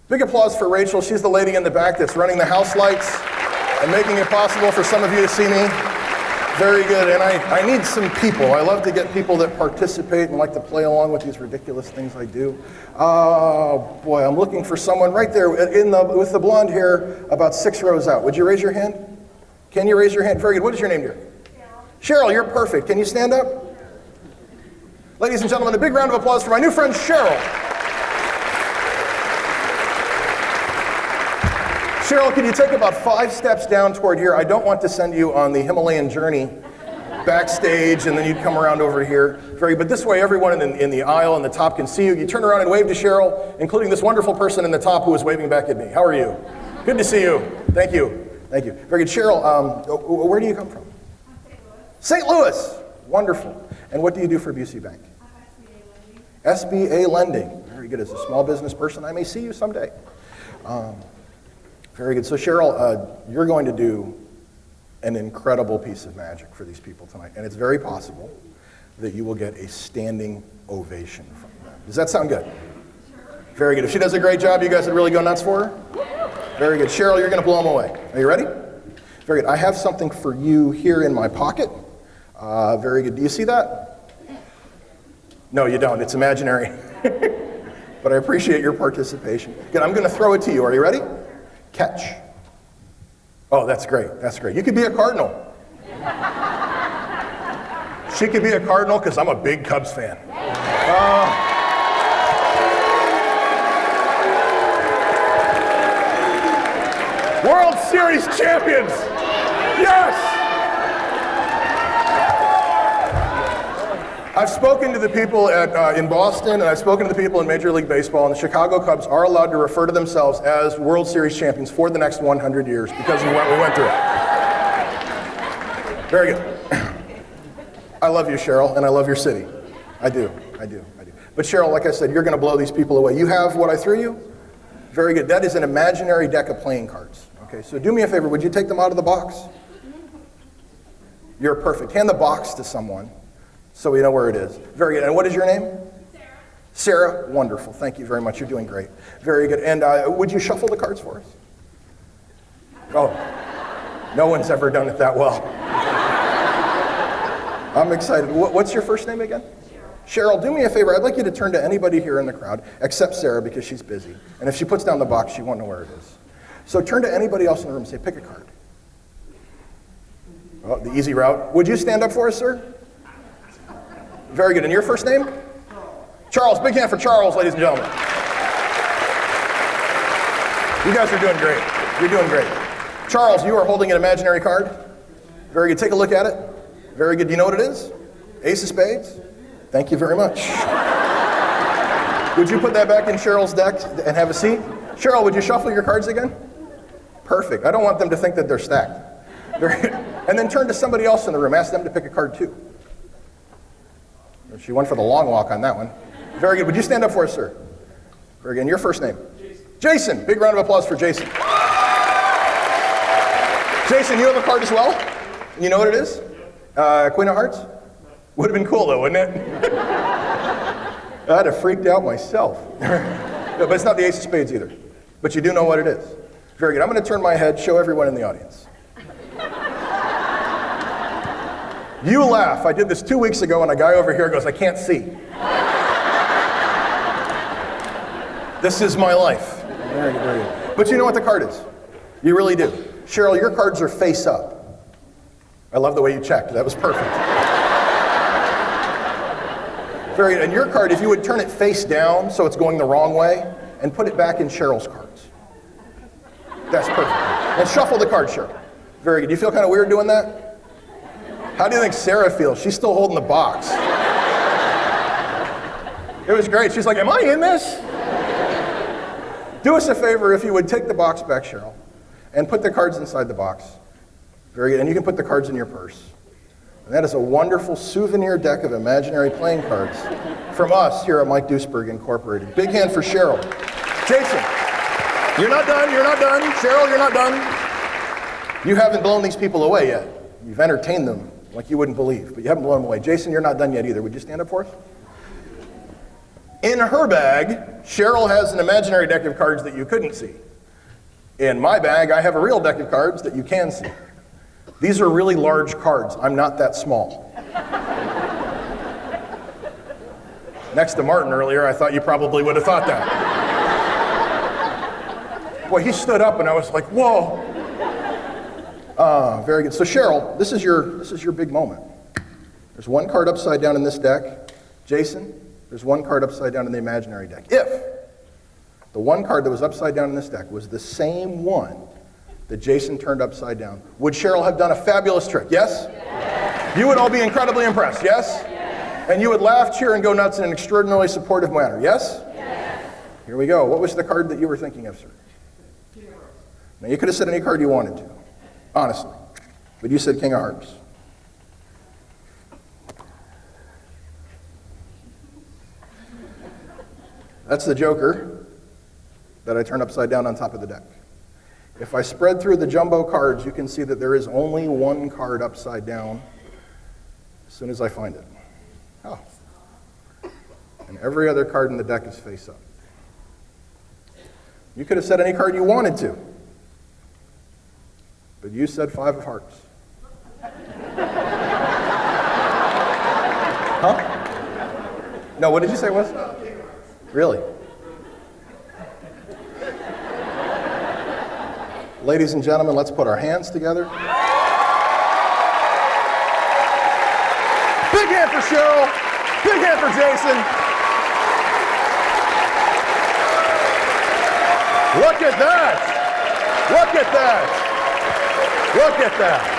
Big applause for Rachel. She's the lady in the back that's running the house lights and making it possible for some of you to see me. Very good, and I need some people. I love to get people that participate and like to play along with these ridiculous things I do. Oh boy, I'm looking for someone right there with the blonde hair about 6 rows out. Would you raise your hand? Can you raise your hand? Very good. What is your name, dear? Cheryl, you're perfect. Can you stand up? Ladies and gentlemen, a big round of applause for my new friend, Cheryl. Cheryl, can you take about 5 steps down toward here? I don't want to send you on the Himalayan journey backstage and then you'd come around over here. But this way everyone in the aisle in the top can see you. You turn around and wave to Cheryl, including this wonderful person in the top who is waving back at me. How are you? Good to see you. Thank you. Thank you. Very good. Cheryl, where do you come from? St. Louis. Wonderful. And what do you do for Busey Bank? SBA lending. Very good. As a small business person, I may see you someday. Very good. So Cheryl, you're going to do an incredible piece of magic for these people tonight. And it's very possible that you will get a standing ovation from them. Does that sound good? Very good. If she does a great job, you guys would really go nuts for her? Very good. Cheryl, you're going to blow them away. Are you ready? Very good. I have something for you here in my pocket. Very good. Do you see that? No, you don't. It's imaginary. But I appreciate your participation. Good. I'm going to throw it to you. Are you ready? Catch. Oh, that's great. That's great. You could be a Cardinal. She could be a Cardinal because I'm a big Cubs fan. World Series champions. Yes. I've spoken to the people in Boston, and I've spoken to the people in Major League Baseball, and the Chicago Cubs are allowed to refer to themselves as World Series champions for the next 100 years because of what we went through. Very good. I love you, Cheryl, and I love your city. I do. But Cheryl, like I said, you're going to blow these people away. You have what I threw you? Very good. That is an imaginary deck of playing cards. Okay, so do me a favor. Would you take them out of the box? You're perfect. Hand the box to someone, so we know where it is. Very good. And what is your name? Sarah. Sarah, wonderful. Thank you very much. You're doing great. Very good. And would you shuffle the cards for us? Oh, no one's ever done it that well. I'm excited. What's your first name again? Cheryl, do me a favor. I'd like you to turn to anybody here in the crowd, except Sarah, because she's busy. And if she puts down the box, she won't know where it is. So turn to anybody else in the room and say, pick a card. Oh, the easy route. Would you stand up for us, sir? Very good. And your first name? Charles. Big hand for Charles, ladies and gentlemen. You guys are doing great. You're doing great. Charles, you are holding an imaginary card. Very good. Take a look at it. Very good. Do you know what it is? Ace of Spades. Thank you very much. Would you put that back in Cheryl's deck and have a seat? Cheryl, would you shuffle your cards again? Perfect. I don't want them to think that they're stacked. Very good. And then turn to somebody else in the room. Ask them to pick a card too. She went for the long walk on that one. Very good. Would you stand up for us, sir? Very good. And your first name? Jason. Jason. Big round of applause for Jason. Jason, you have a card as well? You know what it is? Queen of Hearts? Would have been cool though, wouldn't it? I'd have freaked out myself. No, but it's not the Ace of Spades either. But you do know what it is. Very good. I'm going to turn my head, show everyone in the audience. You laugh. I did this 2 weeks ago and a guy over here goes, I can't see. This is my life. Very good, very good. But you know what the card is. You really do. Cheryl, your cards are face up. I love the way you checked. That was perfect. Very good. And your card, if you would turn it face down so it's going the wrong way and put it back in Cheryl's cards. That's perfect. And shuffle the card, Cheryl. Very good. Do you feel kind of weird doing that? How do you think Sarah feels? She's still holding the box. It was great. She's like, am I in this? Do us a favor if you would take the box back, Cheryl, and put the cards inside the box. Very good. And you can put the cards in your purse. And that is a wonderful souvenir deck of imaginary playing cards from us here at Mike Duseberg Incorporated. Big hand for Cheryl. Jason, you're not done. You're not done. Cheryl, you're not done. You haven't blown these people away yet. You've entertained them like you wouldn't believe, but you haven't blown them away. Jason, you're not done yet either. Would you stand up for us? In her bag, Cheryl has an imaginary deck of cards that you couldn't see. In my bag, I have a real deck of cards that you can see. These are really large cards. I'm not that small. Next to Martin earlier, I thought you probably would have thought that. Boy, he stood up and I was like, whoa. Very good. So Cheryl, this is your big moment. There's one card upside down in this deck. Jason, there's one card upside down in the imaginary deck. If the one card that was upside down in this deck was the same one that Jason turned upside down, would Cheryl have done a fabulous trick? Yes? Yes. You would all be incredibly impressed, yes? Yes. And you would laugh, cheer, and go nuts in an extraordinarily supportive manner, yes? Yes. Here we go. What was the card that you were thinking of, sir? Now, you could have said any card you wanted to, honestly. But you said King of Hearts. That's the Joker that I turned upside down on top of the deck. If I spread through the jumbo cards, you can see that there is only one card upside down as soon as I find it. Oh. And every other card in the deck is face up. You could have said any card you wanted to, but you said 5 of Hearts. Huh? No, what did you say it was? Really? Ladies and gentlemen, let's put our hands together. Big hand for Cheryl. Big hand for Jason. Look at that. Look at that. Look at that.